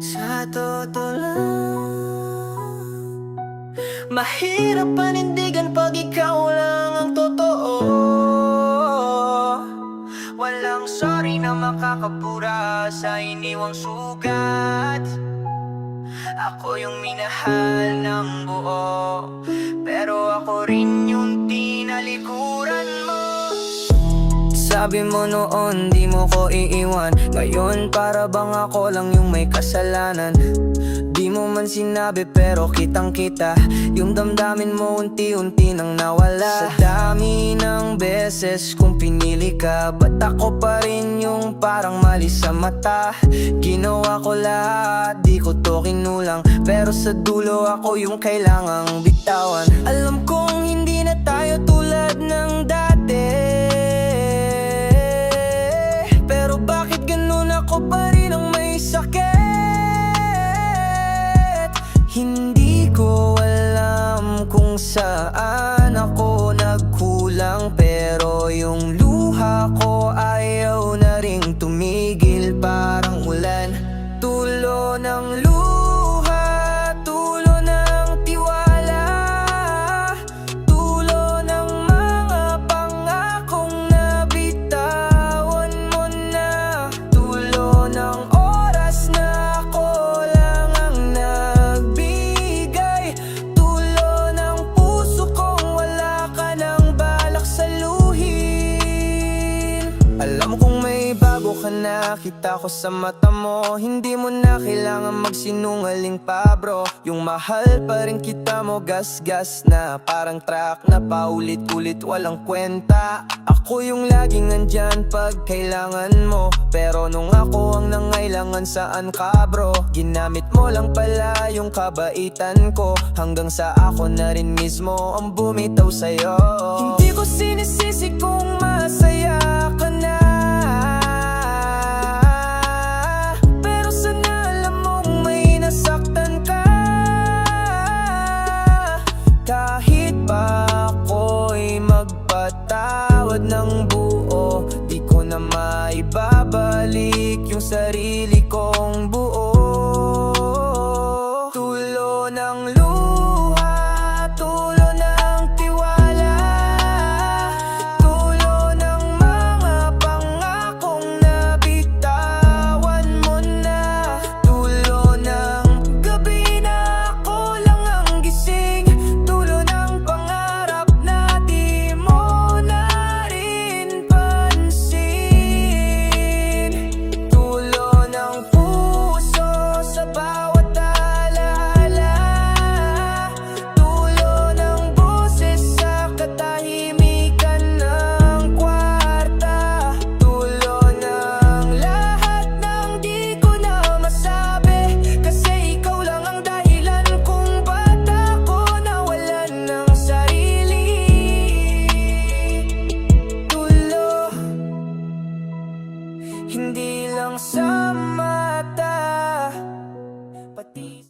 Sa totoo lang, mahirap panindigan pag ikaw lang ang totoo. Walang sorry na makakapura sa iniwang sugat. Ako yung minahal ng buo, pero ako rin yung tinalikuran mo. Sabi mo noon di mo ko iiwan, ngayon para bang ako lang yung may kasalanan. Di mo man sinabi pero kitang kita, yung damdamin mo unti-unti nang nawala. Sa dami ng beses kung pinili ka, ba't ako pa rin yung parang mali sa mata? Ginawa ko lahat, di ko to kinulang, pero sa dulo ako yung kailangang bitawan. Alam kong hindi na tayo tulad ng dati, pero bakit ganun ako pa rin ang may sakit? Hindi ko alam kung saan ako nagkulang, pero yung luha ko ayaw na ring tumigil. Parang ulan, tulo ng luha, tulo ng tiwala, tulo ng mga pangakong nabitawan mo na, tulo ng oras na ako lang ang nagbigay, tulo ng puso kong wala ka nang balak saluhin. Alam kong may bago ka na, kita ko sa mata mo, hindi mo na kailangan magsinungaling pa bro. Yung mahal pa rin kita mo, gas-gas na parang truck na paulit-ulit walang kwenta. Ako yung laging nandyan pag kailangan mo, pero nung ako ang nangailangan saan ka bro? Ginamit mo lang pala yung kabaitan ko, hanggang sa ako na rin mismo ang bumitaw sa'yo. Hindi ko sinisisi kung masaya ka na, pero sana alam mong may nasaktan ka. Kahit pa ako'y magpatawad ng buo, di ko na maibabalik yung sarili kong buo. Tulo ng luha, tulo ng tiwala, tulo ng mga pangakong nabitawan mo na, tulo ng gabi na ako lang ang gising, tulo ng pangarap na di mo na rin pansin, tulo ng puso sa bawat alaala, tulo ng boses sa katahimikan ng kwarta, tulo ng lahat ng di ko na masabi, kasi ikaw lang ang dahilan kung ba't ako nawalan ng sarili. Tulo, hindi lang sa mata, pati